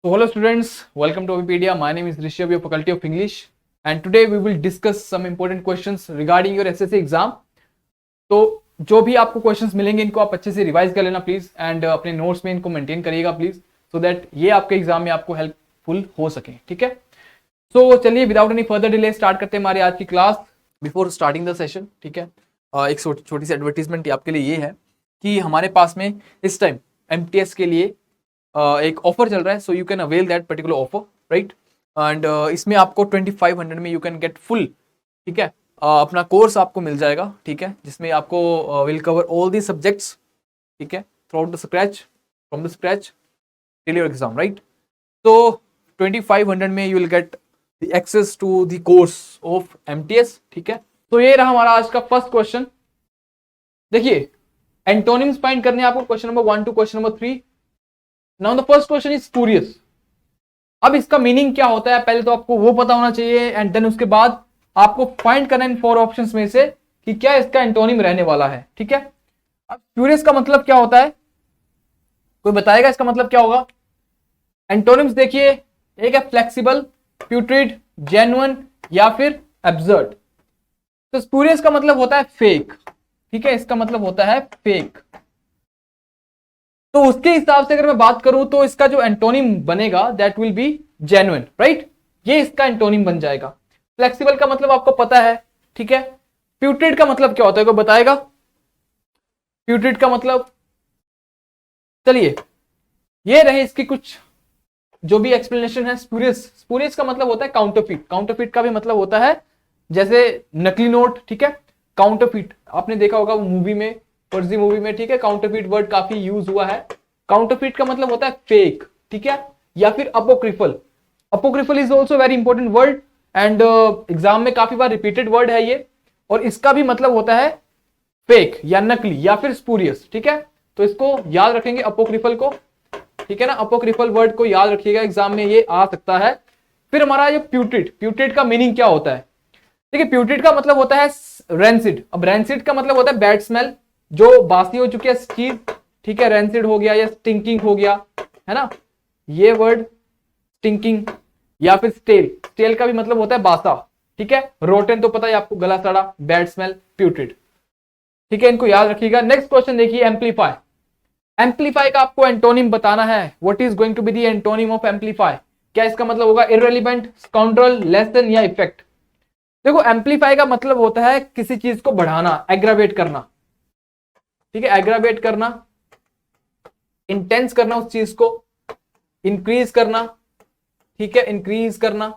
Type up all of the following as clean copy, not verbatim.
So hello students, welcome to Wikipedia. My name is Rishabh, your faculty of English, and today we will discuss some important questions regarding your SSC exam. तो जो भी आपको questions मिलेंगे इनको आप अच्छे से रिवाइज कर लेना प्लीज एंड अपने नोट्स में इनको मेंटेन करिएगा प्लीज सो दैट ये आपके एग्जाम में आपको हेल्पफुल हो सके। ठीक है, सो चलिए without any further delay start करते हैं हमारी आज की class. Before starting the session, ठीक है, एक छोटी सी एडवर्टीजमेंट आपके लिए ये है कि हमारे पास में इस टाइम MTS के लिए एक ऑफर चल रहा है, so you can avail that particular offer, right. And इसमें आपको 2500 में यू कैन गेट फुल, ठीक है, अपना कोर्स आपको मिल जाएगा, ठीक है, जिसमें आपको will cover all the subjects, ठीक है, from the scratch till your exam, right. तो 2500 में you will get the access to the course of MTS, ठीक है। तो ये रहा हमारा आज का फर्स्ट क्वेश्चन। देखिए, एंटोनिम्स फाइंड करने आपको question number 1 to question number 3। Now the first question is spurious. अब इसका मीनिंग क्या होता है पहले तो आपको वो पता होना चाहिए, एंड देन उसके बाद आपको फाइंड करना इन 4 ऑप्शंस में से कि क्या इसका एंटोनिम रहने वाला है, ठीक है। अब स्पूरियस का मतलब क्या होता है, कोई बताएगा इसका मतलब क्या होगा? एंटोनिम्स देखिए, एक है फ्लेक्सिबल, प्यूट्रिड, जेन्युइन या फिर एब्सर्ड। तो स्पूरियस का मतलब होता है फेक, ठीक है, इसका मतलब होता है फेक। तो उसके हिसाब से अगर मैं बात करूं तो इसका जो एंटोनिम बनेगा that will be genuine, right. ये इसका एंटोनिम बन जाएगा। फ्लेक्सिबल का मतलब आपको पता है, ठीक है। प्यूट्रिड का मतलब क्या होता है, कोई बताएगा? प्यूट्रिड का मतलब, चलिए ये रहे इसकी कुछ जो भी एक्सप्लेनेशन है। स्पूरियस का मतलब होता है काउंटरफीट। काउंटरफीट का भी मतलब होता है जैसे नकली नोट, ठीक है। काउंटरफीट आपने देखा होगा मूवी में, फर्जी मूवी में, ठीक है, काउंटरफीट वर्ड काफी यूज हुआ है। काउंटरफीट का मतलब होता है फेक, ठीक है, या फिर apocryphal. Apocryphal is also very important word and exam में काफी बार रिपीटेड वर्ड है ये, और इसका भी मतलब होता है फेक या नकली या फिर स्पूरियस, ठीक है। तो इसको याद रखेंगे अपोक्रिफल को, ठीक है ना, अपोक्रिफल वर्ड को याद रखिएगा, एग्जाम में ये आ सकता है। फिर हमारा ये प्यूट्रिड का मीनिंग क्या होता है? देखिए, प्यूट्रिड का मतलब होता है रेंसिड। अब रेंसिड का मतलब होता है बैड स्मेल, जो बासी हो चुकी है चीज, ठीक है, रेंसिड हो गया या स्टिंकिंग हो गया, है ना, ये वर्ड स्टिंकिंग। या फिर स्टेल का भी मतलब होता है बासा, ठीक है। रोटन तो पता है आपको, गला सड़ा, बैड स्मेल, प्यूट्रिड, ठीक है, इनको याद रखिएगा। नेक्स्ट क्वेश्चन देखिए, एम्पलीफाई। एम्पलीफाई का आपको एंटोनिम बताना है। What is going to be the antonym of amplify? क्या इसका मतलब होगा? इररेलेवेंट, स्काउंड्रल, लेस देन या इफेक्ट। देखो, एम्पलीफाई का मतलब होता है किसी चीज को बढ़ाना, एग्रावेट करना, ठीक है, एग्रावेट करना, इंटेंस करना, उस चीज को इंक्रीज करना, ठीक है, इंक्रीज करना।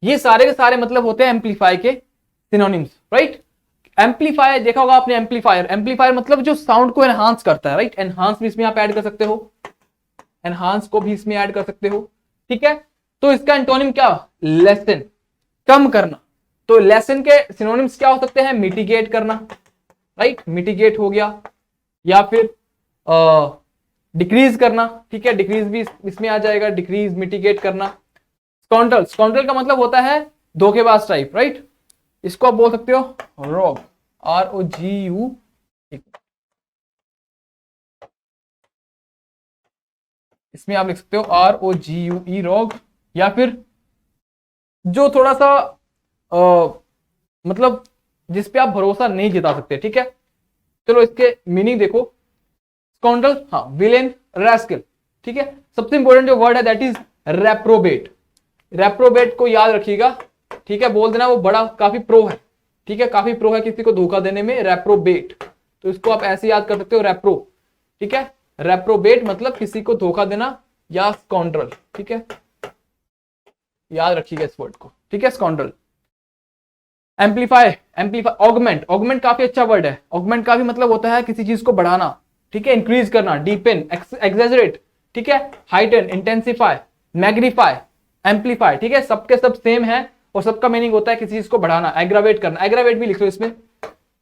ये सारे के सारे मतलब होते हैं एम्पलीफाई के सिनोनिम्स, राइट। एम्पलीफायर देखा होगा आपने, एम्पलीफायर मतलब जो साउंड को एनहांस करता है, राइट। एनहांस भी इसमें आप ऐड कर सकते हो, एनहांस को भी इसमें ऐड कर सकते हो, ठीक है। तो इसका एंटोनिम क्या? लेसन, कम करना। तो लेसन के सिनोनिम्स क्या हो सकते हैं? मिटिगेट करना, राइट, मिटिगेट हो गया, या फिर डिक्रीज करना, ठीक है, डिक्रीज भी इसमें आ जाएगा, डिक्रीज, मिटिगेट करना। स्काउंड्रल का मतलब होता है धोखेबाज टाइप, राइट। इसको आप बोल सकते हो रॉग, ROGU, इसमें आप लिख सकते हो ROGUE, रॉग। या फिर जो थोड़ा सा मतलब जिस पे आप भरोसा नहीं जता सकते, ठीक है। चलो इसके मीनिंग देखो। स्काउंड्रल, हाँ, विलेन, रैस्कल, ठीक है। सबसे इंपॉर्टेंट जो वर्ड है दैट इज रेप्रोबेट। रेप्रोबेट को याद रखिएगा, ठीक है, बोल देना वो बड़ा काफी प्रो है, ठीक है, काफी प्रो है किसी को धोखा देने में, रेप्रोबेट। तो इसको आप ऐसे याद कर सकते हो, रेप्रो, ठीक है। रेप्रोबेट मतलब किसी को धोखा देना, या स्काउंड्रल, ठीक है, याद रखिएगा इस वर्ड को, ठीक है, स्काउंड्रल। एम्पलीफाई, ऑगमेंट काफी अच्छा वर्ड है। ऑगमेंट का भी मतलब होता है किसी चीज को बढ़ाना, ठीक है, इंक्रीज करना, डीपेन, एक्सेजरेट, ठीक है, हाइटन, इंटेंसिफाई, मैग्नीफाई, एम्पलीफाई, ठीक है, सबके सब सेम है और सबका मीनिंग होता है किसी चीज को बढ़ाना, एग्रावेट करना। एग्रावेट भी लिख लो इसमें,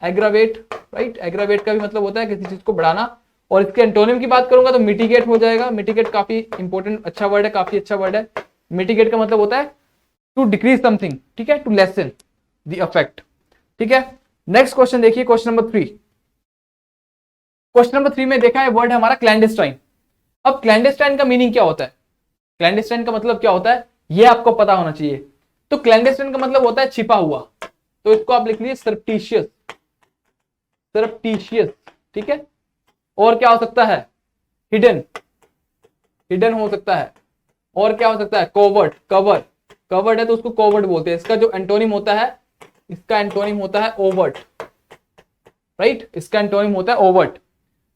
एग्रावेट, राइट, एग्रावेट का भी मतलब होता है किसी चीज को बढ़ाना। और इसके एंटोनिम की बात करूंगा तो मिटिगेट हो जाएगा। मिटिगेट काफी इंपॉर्टेंट अच्छा वर्ड है, काफी अच्छा वर्ड है। मिटिगेट का मतलब होता है टू डिक्रीज समथिंग, ठीक है, टू लेसन द इफेक्ट, ठीक है। नेक्स्ट क्वेश्चन देखिए, क्वेश्चन नंबर 3। क्वेश्चन नंबर 3 में देखा है वर्ड है हमारा क्लैंडेस्टाइन। अब क्लैंडेस्टाइन का मीनिंग क्या होता है? क्लैंडस्टाइन का मतलब क्या होता है ये आपको पता होना चाहिए। तो क्लैंडस्टाइन का मतलब होता है छिपा हुआ, तो इसको आप लिख लीजिए सरप्टिशियस, सरप्टिशियस, ठीक है। और क्या हो सकता है, हिडन, हिडन हो सकता है। और क्या हो सकता है, कोवर्ट, कवर, कवर्ड है तो उसको कोवर्ट बोलते हैं। इसका जो एंटोनिम होता है, इसका एंटोनिम होता है ओवर्ट, राइट, इसका एंटोनिम होता है ओवर्ट,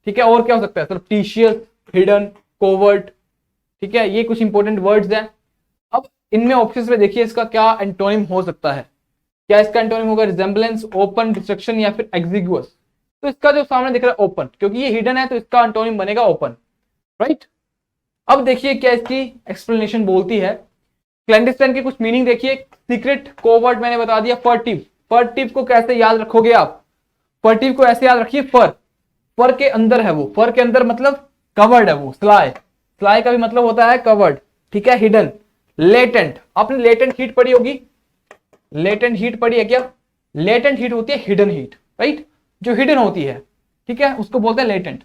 ठीक है। और क्या हो सकता है, सरप्टिशियस, हिडन, कोवर्ट, ठीक है। ये कुछ इंपॉर्टेंट वर्ड्स हैं। अब इनमें ऑप्शंस में देखिए इसका क्या एंटोनिम हो सकता है। क्या इसका एंटोनिम होगा रिजेंबलेंस, ओपन, डिस्ट्रक्शन या फिर एग्जिगुअस। तो इसका जो सामने दिख रहा है ओपन, क्योंकि ये हिडन है तो इसका एंटोनिम बनेगा ओपन, राइट। अब देखिए क्या इसकी एक्सप्लेनेशन बोलती है। क्लैंडस्टाइन की कुछ मीनिंग देखिए, सीक्रेट, कोवर्ट मैंने बता दिया, फर्टिव, फर्टिव को कैसे याद रखोगे आप, फर्टिव को ऐसे याद रखिए, फर, फर के अंदर है वो, फर के अंदर मतलब कवर्ड है वो, स्लाय, स्लाय का भी मतलब होता है कवर्ड, ठीक है। हिडन, लेटेंट, आपने लेटेंट हीट पढ़ी होगी, लेटेंट हीट पढ़ी है क्या, लेटेंट हीट होती है हिडन हीट, राइट, जो हिडन होती है, ठीक है, उसको बोलते हैं लेटेंट।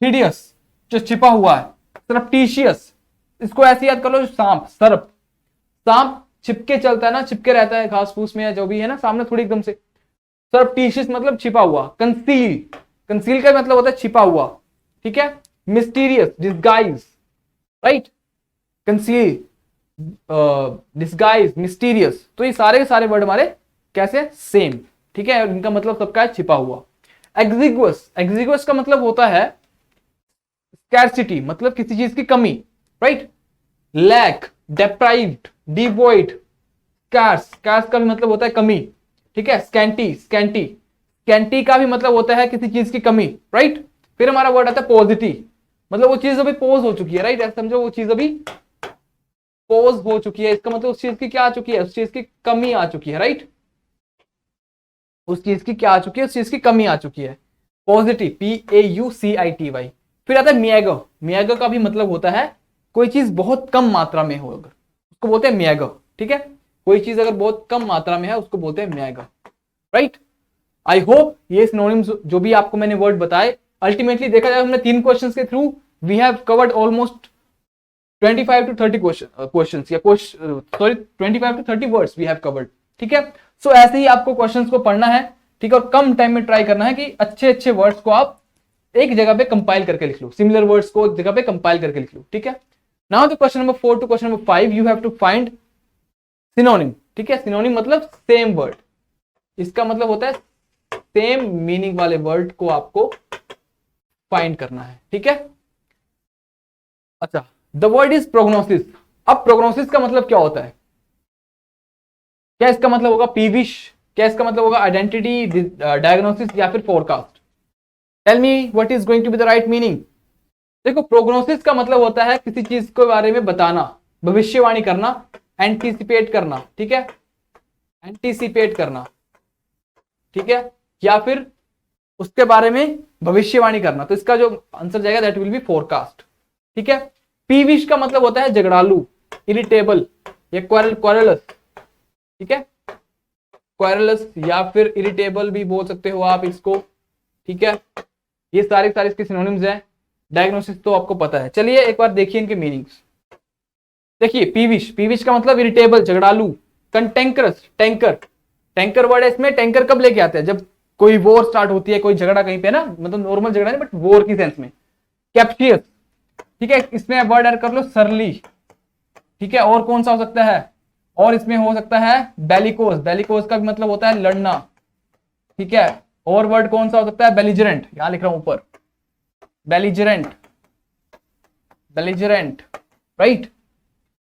हिडियस, जो छिपा हुआ है। सरप्टिशियस, इसको ऐसे याद कर लो, सांप, सर्प, सांप छिपके चलता है ना, छिपके रहता है घास फूस में या जो भी है ना, सामने थोड़ी एकदम से। सरप्टिशियस मतलब छिपा हुआ। कंसील, कंसील का मतलब होता है छिपा हुआ, ठीक है। Mysterious, disguise, right, conceal, disguise, mysterious. तो ये सारे के सारे वर्ड हमारे कैसे, सेम, ठीक है, इनका मतलब सबका है छिपा हुआ। एग्जिगुअस, एग्जिगुअस का मतलब होता है स्कैर्सिटी, मतलब किसी चीज की कमी, right. Lack, deprived, devoid, scarce, scarce का भी मतलब होता है कमी, ठीक है। स्कैंटी, स्कैंटी, स्कैंटी का भी मतलब होता है किसी चीज की कमी, राइट। फिर हमारा वर्ड आता है पॉजिटिव, मतलब वो चीज अभी पोज हो चुकी है, राइट, ऐसा समझो वो चीज अभी पोज हो चुकी है, इसका मतलब उस चीज की क्या आ चुकी है, उस चीज की कमी आ चुकी है, राइट, उस चीज की क्या आ चुकी है, उस चीज की कमी आ चुकी है। Positive, PAUCITY। फिर आता है मियागो, मियागो का भी मतलब होता है कोई चीज बहुत कम मात्रा में हो, अगर उसको बोलते हैं मियागो, ठीक है। कोई चीज अगर बहुत कम मात्रा में है उसको बोलते हैं मियागो, राइट। आई होप ये सिनोनिम्स जो भी आपको मैंने वर्ड बताए, अल्टीमेटली देखा जाए हमने 3 क्वेश्चंस के through we have covered almost 25 to 30 questions या sorry 25 to 30 words we have covered, ठीक है। सो ऐसे ही आपको क्वेश्चंस को पढ़ना है, ठीक है, और कम टाइम में ट्राई करना है कि अच्छे अच्छे वर्ड्स को आप एक जगह पे कंपाइल करके लिख लो, सिमिलर वर्ड्स को एक जगह पे कंपाइल करके लिख लो, ठीक है। Now the question number 4 to question number 5 you have to find synonym, ठीक है। सिनोनिम मतलब सेम वर्ड, इसका मतलब होता है सेम मीनिंग वाले वर्ड को आपको फाइंड करना है, ठीक है। अच्छा, द वर्ड इज प्रोग्नोसिस। अब प्रोग्नोसिस का मतलब क्या होता है, क्या इसका मतलब होगा पीविश, क्या इसका मतलब होगा आइडेंटिटी, डायग्नोसिस या फिर forecast. Tell me what is going to be the right meaning. देखो, प्रोग्नोसिस का मतलब होता है किसी चीज के बारे में बताना, भविष्यवाणी करना, एंटीसिपेट करना, ठीक है, एंटीसिपेट करना, ठीक है, या फिर उसके बारे में भविष्यवाणी करना। तो इसका जो आंसर जाएगा दैट विल बी फोरकास्ट, ठीक है। पीविश का मतलब होता है झगड़ालू, इरिटेबल या क्वेरलस, ठीक है, क्वेरलस या फिर इरिटेबल भी बोल सकते हो आप इसको, ठीक है। ये सारे इसके सिनोनिम्स हैं। डायग्नोसिस तो आपको पता है। चलिए एक बार देखिए इनके मीनिंग्स। देखिए पीविश, पीविश का मतलब इरिटेबल, झगड़ालू। कंटेंकरस, टैंकर, टैंकर वर्ड है इसमें। टैंकर कब लेके आते हैं, जब कोई वॉर स्टार्ट होती है, कोई झगड़ा कहीं पे ना, मतलब नॉर्मल झगड़ा नहीं बट वॉर की सेंस में। कैप्शियस, ठीक है, इसमें वर्ड ऐड कर लो सरली, ठीक है। और कौन सा हो सकता है, और इसमें हो सकता है बेलिकोस, बेलिकोस का भी मतलब होता है लड़ना, ठीक है। और वर्ड कौन सा हो सकता है, बेलिजरेंट, यहां लिख रहा हूं ऊपर, बेलिजरेंट, बेलिजरेंट, राइट।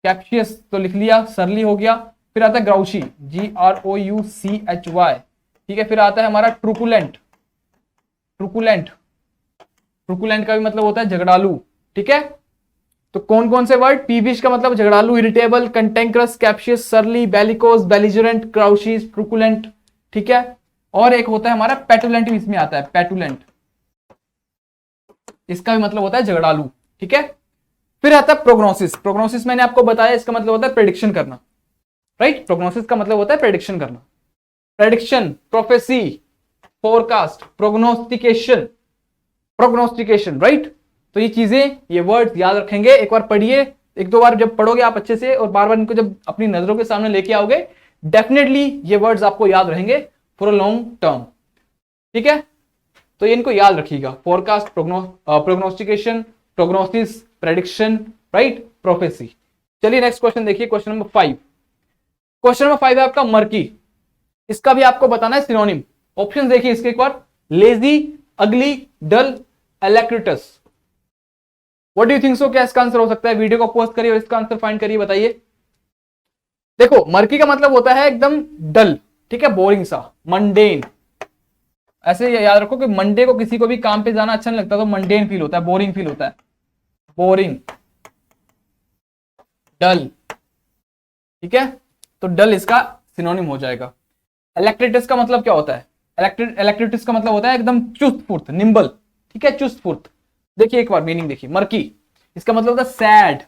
कैप्शियस तो लिख लिया, सरली हो गया। फिर आता है ग्राउशी, GROUCHY, ठीक है। फिर आता है हमारा ट्रुकुलेंट, ट्रुकुलेंट, ट्रुकुलेंट का भी मतलब होता है झगड़ालू, ठीक है। तो कौन कौन से वर्ड, पीविश का मतलब झगड़ालू, इरिटेबल, कंटेंक्रस, कैप्शियस, सरली, बेलिकोस, बेलिजरेंट, ग्राउशी, ट्रुकुलेंट, ठीक है। और एक होता है हमारा पेटुलेंट, इसमें आता है पेटुलेंट, इसका भी मतलब होता है झगड़ालू, ठीक है। फिर आता है प्रोग्नोसिस। प्रोग्नोसिस मैंने आपको बताया इसका मतलब होता है प्रेडिक्शन करना, राइट। प्रोग्नोसिस का मतलब होता है प्रेडिक्शन करना। Prediction, prophecy, forecast, प्रोग्नोस्टिकेशन, प्रोग्नोस्टिकेशन, right. तो ये चीजें, ये वर्ड याद रखेंगे, एक बार पढ़िए, एक दो बार जब पढ़ोगे आप अच्छे से और बार बार इनको जब अपनी नजरों के सामने लेके आओगे, डेफिनेटली ये वर्ड्स आपको याद रहेंगे फॉर अ लॉन्ग टर्म। ठीक है, तो ये इनको याद रखिएगा, forecast, प्रोग्नोस्टिकेशन, prognosis, prediction, right, prophecy. चलिए नेक्स्ट क्वेश्चन देखिए, क्वेश्चन नंबर 5। क्वेश्चन नंबर 5 है आपका मर्की। इसका भी आपको बताना है सिनोनिम। ऑप्शन देखिए इसके एक बार, लेजी, अगली, डल, एलेक्ट्रिटस। What do you think so, क्या इसका आंसर हो सकता है? वीडियो को पोस्ट करिए और इसका आंसर फाइंड करिए, बताइए। देखो मर्की का मतलब होता है एकदम डल, ठीक है, बोरिंग सा, मंडेन। ऐसे याद रखो कि मंडे को किसी को भी काम पे जाना अच्छा नहीं लगता, तो मंडेन फील होता है, बोरिंग फील होता है, बोरिंग, डल। ठीक है, तो डल इसका सिनोनिम हो जाएगा। इलेक्ट्रिटस का मतलब क्या होता है? इलेक्ट्रिटस का मतलब होता है एकदम चुस्त फुर्त, निम्बल। ठीक है, चुस्त फुर्त। देखिए एक बार मीनिंग देखिए, मर्की इसका मतलब होता है सैड।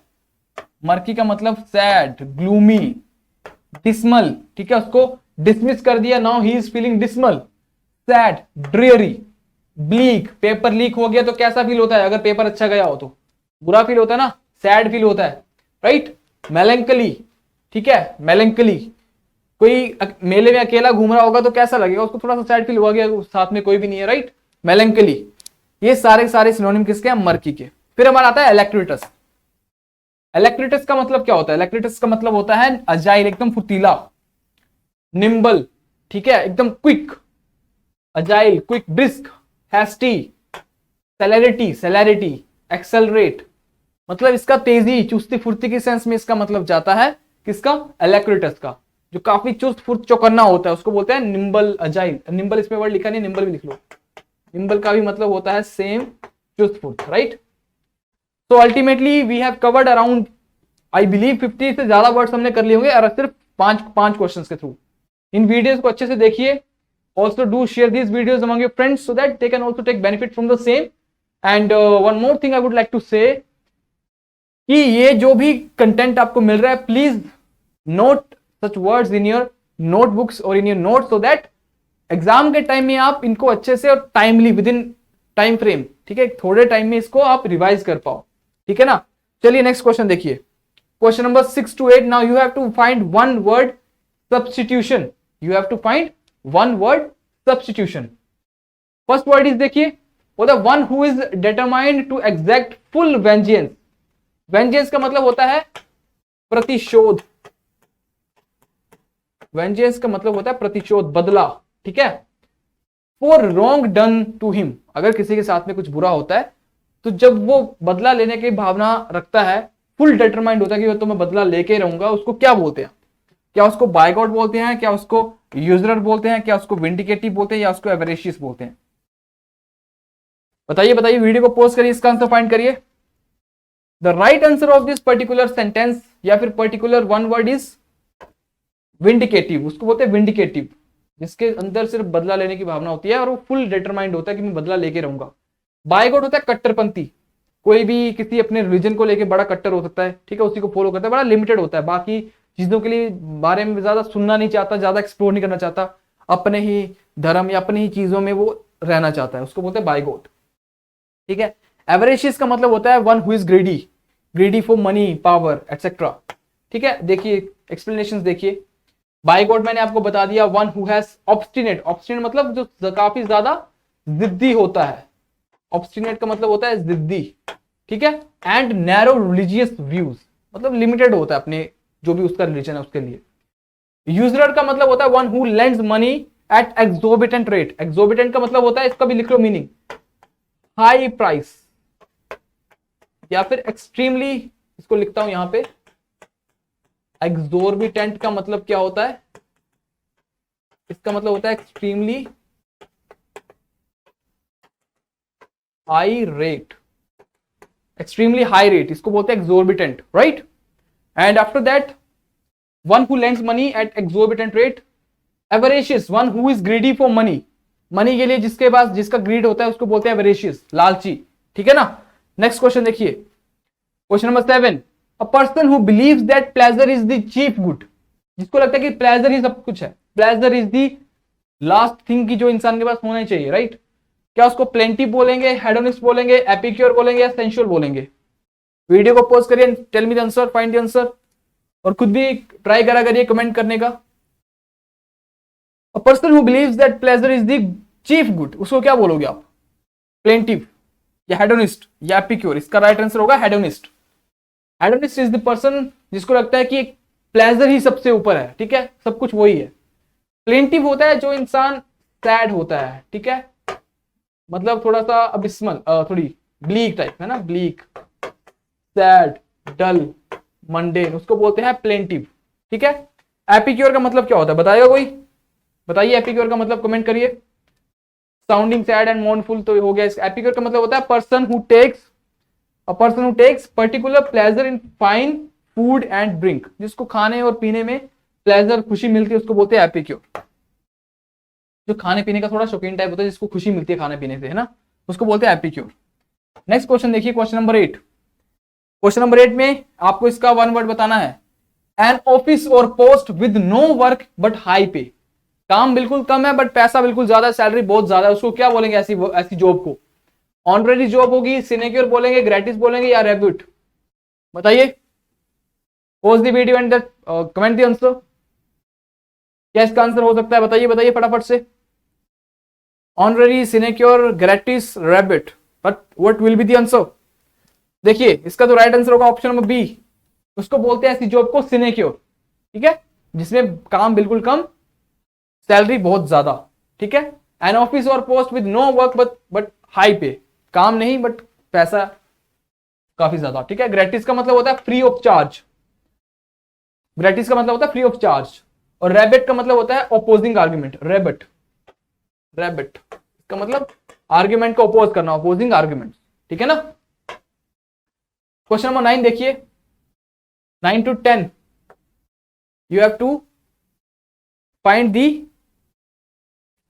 मर्की का मतलब सैड, ग्लूमी, डिस्मल। ठीक है, उसको डिसमिस कर दिया, now he is feeling dismal, sad, dreary, bleak. Paper leak हो गया तो कैसा फील होता है? अगर पेपर अच्छा गया हो तो बुरा फील होता है ना, सैड फील होता है, राइट। मेलंकली, ठीक है, मेलंकली। कोई मेले में अकेला घूम रहा होगा तो कैसा लगेगा उसको? थोड़ा सा सैड फील हुआ, गया साथ में कोई भी नहीं है, राइट, मेलंकली। ये सारे सारे सिनोनिम किसके हैं? मर्की के। फिर हमारा आता है इलेक्ट्रिटस। इलेक्ट्रिटस का मतलब क्या होता है? इलेक्ट्रिटस का मतलब होता है अजाइल, एकदम फुर्तीला, निम्बल, ठीक है, एकदम quick, agile, quick, brisk, hasty, celerity, celerity, accelerate. मतलब इसका तेजी, चुस्ती फुर्ती की सेंस में इसका मतलब जाता है किसका? इलेक्ट्रिटस का। जो काफी चुस्त फुर्त चौकन्ना होता है उसको बोलते हैं निम्बल, अजाइल। निम्बल इसमें वर्ड लिखा नहीं, निम्बल भी लिख लो। निम्बल का भी मतलब होता है सेम, चुस्त फुर्त, राइट। तो ultimately we have covered around, I believe 50 से ज्यादा वर्ड्स हमने कर लिए होंगे, और सिर्फ पांच क्वेश्चंस के थ्रू। इन वीडियोस को अच्छे से देखिए। Also do share these videos among your friends so that they can also take benefit from the same. And one more thing I would like to say कि ये जो भी कंटेंट आपको मिल रहा है, please note such words in your notebooks और in your note, so that exam के टाइम में आप इनको अच्छे से और timely, within time frame, ठीक है, थोड़े टाइम में इसको आप रिवाइज कर पाओ। ठीक है ना। चलिए नेक्स्ट क्वेश्चन देखिए, question number 6 to 8। Now you have to find one word substitution. You have to find one word substitution. First word is देखिए, वो the one who is determined to exact full vengeance. Vengeance का मतलब होता है प्रतिशोध। Vengeance का मतलब होता है प्रतिशोध, बदला। ठीक है, for wrong done to him. अगर किसी के साथ में कुछ बुरा होता है तो जब वो बदला लेने की भावना रखता है, फुल डिटरमाइंड होता है कि तो मैं बदला लेके रहूंगा, उसको क्या बोलते हैं? क्या उसको बायगॉट बोलते हैं, क्या उसको यूजरर बोलते हैं, क्या उसको विंडिकेटिव बोलते हैं, या उसको एवरेशियस बोलते हैं? बताइए बताइए, वीडियो को पॉज करिए, इसका आंसर फाइंड करिए। The right answer of this particular sentence या फिर पर्टिकुलर वन वर्ड इज विंडिकेटिव। उसको बोलते हैं विंडिकेटिव, जिसके अंदर सिर्फ बदला लेने की भावना होती है और वो फुल डिटरमाइंड होता है कि मैं बदला लेके रहूंगा। बायगॉट होता है कट्टरपंथी। कोई भी किसी अपने रिलीजन को लेके बड़ा कट्टर हो सकता है, ठीक है, उसी को फॉलो करता है, बड़ा लिमिटेड होता है, बाकी चीजों के लिए बारे में ज्यादा सुनना नहीं चाहता, ज्यादा एक्सप्लोर नहीं करना चाहता, अपने ही धर्म या अपनी ही चीजों में वो रहना चाहता है, उसको बोलते हैं बायगॉट। ठीक है, एवरेशियस का मतलब होता है one who is greedy, greedy for money, power, etcetera. ठीक है, देखिए एक्सप्लेनेशंस देखिए। बायगॉट मैंने आपको बता दिया, one who has obstinate. Obstinate मतलब जो काफी ज्यादा जिद्दी होता है। ऑब्स्टिनेट का मतलब होता है जिद्दी। ठीक है, एंड नैरो रिलीजियस व्यूज, मतलब लिमिटेड होता है अपने जो भी उसका रिलीजन है उसके लिए। यूजरर का मतलब होता है one who lends money at exorbitant rate. Exorbitant का मतलब होता है, इसका भी लिख लो मीनिंग, हाई प्राइस, या फिर एक्सट्रीमली, इसको लिखता हूं यहां पे। एक्सोर्बिटेंट का मतलब क्या होता है? इसका मतलब होता है extremely high rate. Extremely high rate, इसको बोलते हैं exorbitant, right. And after that one who lends money at exorbitant rate. Avaricious, one who is greedy for money. Money के लिए जिसके पास जिसका ग्रीड होता है उसको बोलते हैं एवरेशियस, लालची। ठीक है ना। नेक्स्ट क्वेश्चन देखिए, question number 7। A person who believes that pleasure is the chief good. जिसको लगता है कि प्लेजर ही सब कुछ है, pleasure is the last thing की जो इंसान के पास होना चाहिए, राइट। क्या उसको प्लेंटी बोलेंगे, हेडोनिस्ट बोलेंगे, एपिक्योर बोलेंगे, या सेंसुअल बोलेंगे? वीडियो को पॉज करिए, tell me the answer, find the answer, और खुद भी ट्राई करा करिए कमेंट करने का। A person who believes that pleasure is the chief good, उसको क्या बोलोगे आप? प्लेंटिव या हेडोनिस्ट या एपिक्योर? इसका राइट आंसर होगा hedonist. Hedonist is the person जिसको लगता है कि प्लेजर ही सबसे ऊपर है, ठीक है, सब कुछ वही है। प्लेंटिव होता है जो इंसान सैड होता है, ठीक है, मतलब थोड़ा सा अबिस्मल, थोड़ी ब्लीक टाइप है ना, ब्लीक, सैड, डल, मंडेन, उसको बोलते हैं प्लेंटिव, ठीक है। एपिक्योर का मतलब क्या होता है बताएगा कोई? बताइए एपिक्योर का मतलब, कमेंट करिए। साउंडिंग सैड एंड मोर्नफुल तो हो गया। एपिक्योर का मतलब होता है person who takes particular pleasure in fine food and drink, जिसको खाने और पीने में प्लेजर, खुशी मिलती है, उसको बोलते हैं एपिक्योर। जो खाने पीने का थोड़ा शौकीन टाइप होता है, जिसको खुशी मिलती है खाने पीने से, है ना, उसको बोलते हैं एपिक्योर। नेक्स्ट क्वेश्चन देखिए, क्वेश्चन नंबर 8। क्वेश्चन नंबर 8 में आपको इसका वन वर्ड बताना है। एन ऑफिस और post with no work but high pay, काम बिल्कुल कम है बट पैसा बिल्कुल ज्यादा, सैलरी बहुत ज्यादा है, उसको क्या बोलेंगे ऐसी जॉब को? ऑनरेरी जॉब होगी, सिनेक्योर बोलेंगे, ग्रेटिस बोलेंगे, या रेब्यूट? बताइए। Pause the video and comment the answer. क्या इसका आंसर हो सकता है? बताइए बताइए फटाफट से। Honorary, sinecure, gratis, rebut, but what will be the answer? देखिए इसका तो राइट आंसर होगा ऑप्शन नंबर बी, उसको बोलते हैं ऐसी जॉब को सिनेक्योर, ठीक है, जिसमें काम बिल्कुल कम, सैलरी बहुत ज्यादा, ठीक है। एन ऑफिस और post with no work but high pay, काम नहीं बट पैसा काफी ज्यादा, ठीक है। ग्रेटिस का मतलब होता है फ्री ऑफ चार्ज, ग्रेटिस का मतलब होता है फ्री ऑफ चार्ज। और रेबिट का मतलब होता है ऑपोजिंग आर्ग्यूमेंट, रेबिट इसका मतलब आर्ग्यूमेंट को अपोज करना, ऑपोजिंग आर्ग्यूमेंट, ठीक है ना। क्वेश्चन नंबर 9 देखिए, 9 to 10 you have to find the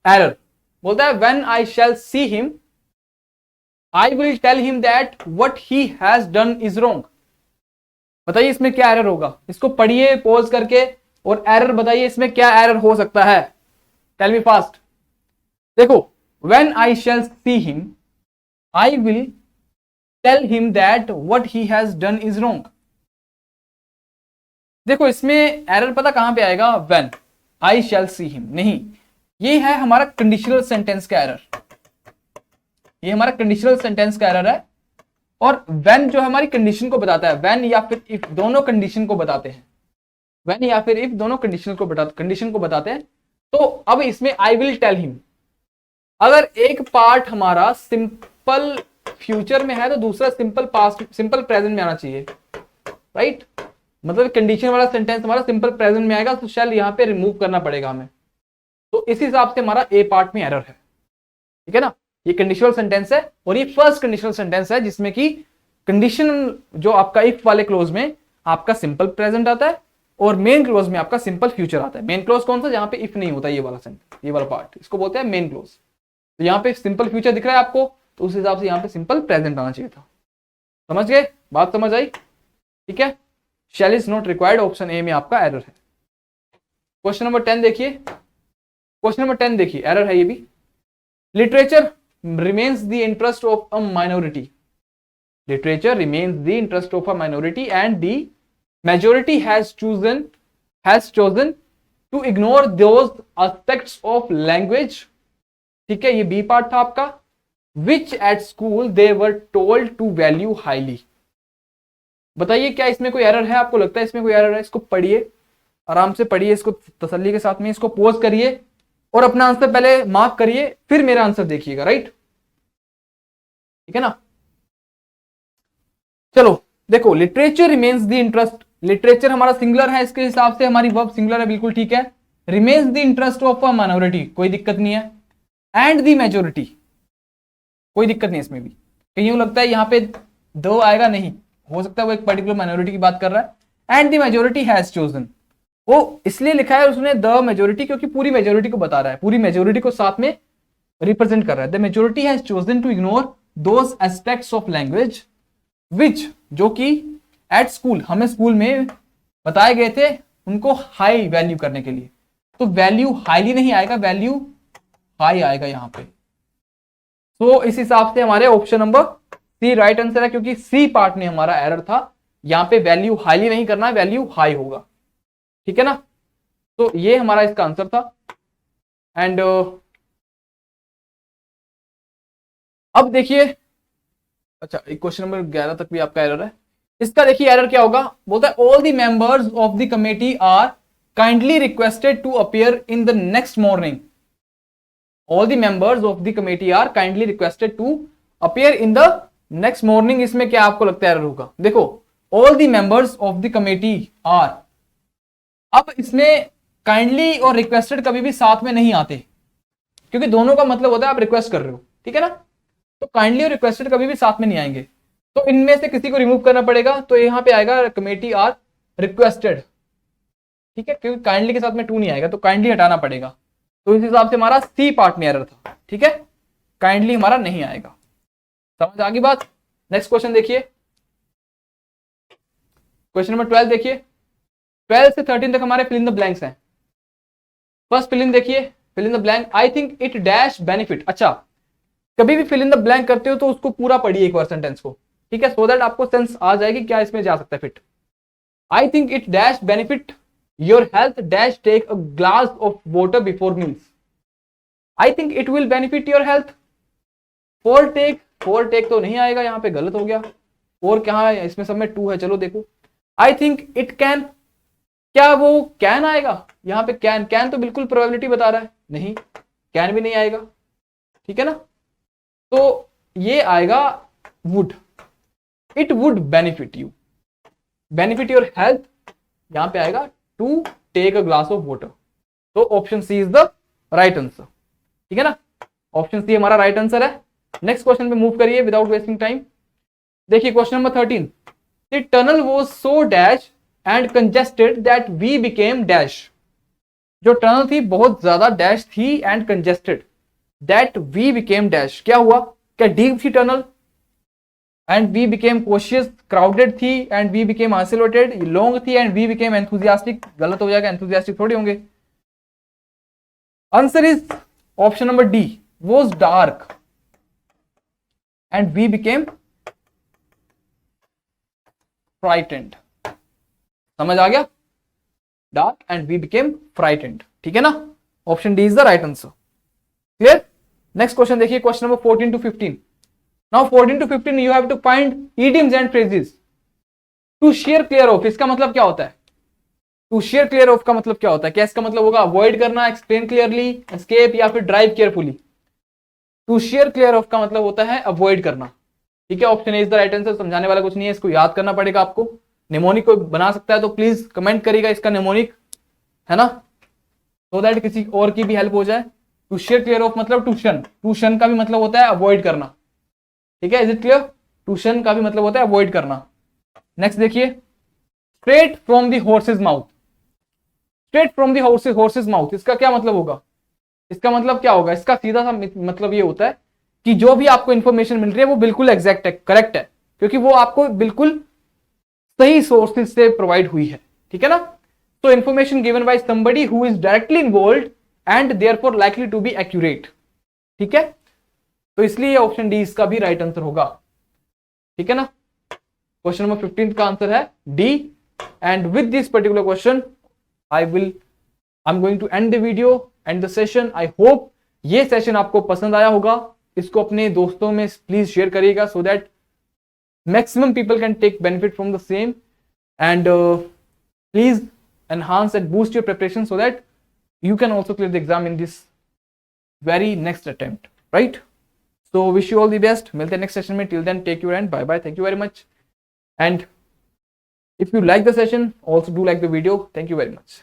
error. बोलता है when I shall see him I will tell him that what he has done is wrong. बताइए इसमें क्या एरर होगा? इसको पढ़िए पॉज करके और एरर बताइए, इसमें क्या एरर हो सकता है? Tell me fast. देखो, when I shall see him I will tell him that what he has done is wrong. देखो इसमें एरर पता कहां पे आएगा? When I shall see him नहीं, ये है हमारा कंडीशनल सेंटेंस का एरर, ये हमारा कंडीशनल सेंटेंस का एरर है। और व्हेन जो हमारी कंडीशन को बताता है, व्हेन या फिर इफ दोनों कंडीशन को बताते हैं, व्हेन या फिर इफ दोनों कंडीशन को बताते हैं। तो अब इसमें आई विल टेल हिम, अगर एक पार्ट हमारा सिंपल फ्यूचर में है तो दूसरा सिंपल पास्ट, सिंपल प्रेजेंट में आना चाहिए, राइट। मतलब कंडीशन वाला सेंटेंस हमारा सिंपल प्रेजेंट में आएगा, तो शैल यहां पे रिमूव करना पड़ेगा हमें। तो इस हिसाब से हमारा ए पार्ट में एरर है, ठीक है ना। ये कंडीशनल सेंटेंस है और ये फर्स्ट कंडीशनल सेंटेंस है जिसमें कि कंडीशन जो आपका इफ वाले क्लोज में आपका सिंपल प्रेजेंट आता है और मेन क्लोज में आपका सिंपल फ्यूचर आता है। मेन क्लोज कौन सा? जहां पे इफ नहीं होता, ये वाला सेंटेंस, ये वाला पार्ट, इसको बोलते हैं मेन क्लोज। तो यहाँ पे सिंपल फ्यूचर दिख रहा है आपको, तो उस हिसाब से यहाँ पे सिंपल प्रेजेंट आना चाहिए था। समझ गए? बात समझ आई? ठीक है। Shall is not required, option A में आपका एरर है। क्वेश्चन नंबर 10 देखिए, क्वेश्चन नंबर 10 देखिए, एरर है ये भी। Literature remains the interest of a minority. Literature remains the interest of a minority and the majority has chosen to ignore those aspects of language. ठीक है, ये B part था आपका। Which at school they were told to value highly. बताइए क्या इसमें कोई error है? आपको लगता है इसमें कोई एरर है? इसको पढ़िए, आराम से पढ़िए, इसको तसल्ली के साथ में, इसको पोज करिए और अपना आंसर पहले मार्क करिए, फिर मेरा आंसर देखिएगा, राइट। ठीक है ना। चलो देखो, literature remains the interest, literature हमारा सिंगुलर है, इसके हिसाब से हमारी वर्ब सिंगुलर है, बिल्कुल ठीक है। Remains the interest of a minority, कोई दिक्कत नहीं है। एंड द मेजोरिटी, कोई दिक्कत नहीं इसमें भी। कहीं लगता है यहाँ पे दो आएगा, नहीं हो सकता है वो एक पर्टिकुलर माइनॉरिटी की बात कर रहा है। And the majority has chosen, वो इसलिए लिखा है उसने द मेजोरिटी क्योंकि पूरी मेजोरिटी को बता रहा है, पूरी मेजोरिटी को साथ में रिप्रेजेंट कर रहा है। The majority has chosen to ignore those aspects of language which, जो कि एट स्कूल, हमें स्कूल में बताए गए थे, उनको हाई वैल्यू करने के लिए। तो वैल्यू हाईली नहीं आएगा, वैल्यू हाई आएगा यहां पे। तो इस हिसाब से हमारे option number C right answer है, क्योंकि सी पार्ट में हमारा एरर था। यहां पे वैल्यू हाईली नहीं करना है, वैल्यू हाई होगा, ठीक है ना। तो ये हमारा इसका आंसर था। एंड अब देखिए, अच्छा क्वेश्चन नंबर 11 तक भी आपका एरर है। इसका देखिए एरर क्या होगा, बोलता है all the members of the committee are kindly requested to appear in the next morning. All the members of the committee are kindly requested to appear in the next morning. इसमें क्या आपको लगता है error होगा? देखो, all the members of the committee are, अब इसमें kindly और रिक्वेस्टेड कभी भी साथ में नहीं आते, क्योंकि दोनों का मतलब होता है आप रिक्वेस्ट कर रहे हो, ठीक है ना। तो काइंडली और रिक्वेस्टेड कभी भी साथ में नहीं आएंगे, तो इनमें से किसी को रिमूव करना पड़ेगा। तो यहां पे आएगा कमेटी आर रिक्वेस्टेड, ठीक है, क्योंकि काइंडली के साथ में टू नहीं आएगा, तो काइंडली हटाना पड़ेगा। तो इस हिसाब से हमारा सी पार्ट में एरर था, ठीक है, काइंडली हमारा नहीं आएगा। समझ आ गई बात? नेक्स्ट क्वेश्चन देखिए, क्वेश्चन नंबर 12 देखिए। 12 से 13 तक हमारे फिल इन द ब्लैंक्स हैं। फर्स्ट फिल इन देखिए, fill in the blank, I think it dash benefit. अच्छा, कभी भी फिल इन द ब्लैंक करते हो तो उसको पूरा पढ़िए एक बार सेंटेंस को, ठीक है, सो दैट आपको सेंस आ जाएगी क्या इसमें जा सकता है fit. I think it dash benefit your health dash take a glass of water before meals. I think it will benefit your health, for take तो नहीं आएगा, यहां पे गलत हो गया। और क्या है इसमें, सब में टू है, चलो देखो। आई थिंक इट कैन, क्या वो कैन आएगा? यहां पे कैन तो बिल्कुल प्रोबेबिलिटी बता रहा है, नहीं, कैन भी नहीं आएगा, ठीक है ना। तो ये आएगा would, it would benefit you, benefit your health, यहां पे आएगा to take a glass of water. तो option C is the right answer, ठीक है ना, ऑप्शन सी हमारा राइट आंसर है। नेक्स्ट क्वेश्चन पे मूव करिए विदाउट वेस्टिंग टाइम। देखिए question number 13, the tunnel was so dash and congested that we became dash. जो टनल थी बहुत ज्यादा डैश थी and congested, that we became dash, क्या हुआ? क्या डीप थी tunnel and we became cautious, crowded थी and we became isolated, long थी एंड वी बिकेम एंथुसियास्टिक। गलत हो जाएगा, एंथुसियास्टिक थोड़ी होंगे। Answer is option number D, was dark and we became frightened. समझ आ गया? Dark and we became frightened, ठीक है ना, option D is the right answer. Clear? Next question देखिए, question number 14 to 15। Now 14 to 15 you have to find idioms and phrases to steer clear of. इसका मतलब क्या होता है? टू शेयर क्लियर ऑफ का मतलब क्या होता है? क्या इसका मतलब होगा अवॉइड करना, एक्सप्लेन क्लियरली, एस्केप या फिर drive carefully? To steer clear of का मतलब होता है अवॉइड करना, ठीक है, option A is the right answer. समझाने वाला कुछ नहीं है, इसको याद करना पड़ेगा आपको। निमोनिक कोई बना सकता है तो प्लीज कमेंट करिएगा इसका निमोनिक, है ना, सो दैट किसी और की भी हेल्प हो जाए। टू शेयर क्लियर ऑफ मतलब ट्यूशन, ट्यूशन का भी मतलब होता है अवॉइड करना, ठीक है, इज इट क्लियर? ट्यूशन का भी मतलब होता है अवॉइड करना। नेक्स्ट देखिए, straight from the horse's mouth, straight from the horse's mouth, इसका क्या मतलब होगा? इसका मतलब क्या होगा? इसका सीधा सा मतलब ये होता है कि जो भी आपको इंफॉर्मेशन मिल रही है वो बिल्कुल एग्जैक्ट है, करेक्ट है, क्योंकि वो आपको बिल्कुल सही सोर्सेज से प्रोवाइड हुई है, ठीक है ना। तो information given by somebody who is directly involved and therefore likely to be accurate, ठीक है। तो इसलिए ऑप्शन डी इसका भी राइट आंसर होगा, ठीक है ना। क्वेश्चन नंबर 15 का आंसर है D. And with this particular question I am going to end the video and the session. I hope ये सेशन आपको पसंद आया होगा। इसको अपने दोस्तों में प्लीज शेयर करिएगा so that maximum people can take benefit from the same, and please enhance and boost your preparation so that you can also clear the exam in this very next attempt, right? So wish you all the best. मिलते हैं next session में, till then take care and bye bye. Thank you very much, and if you like the session also do like the video. Thank you very much.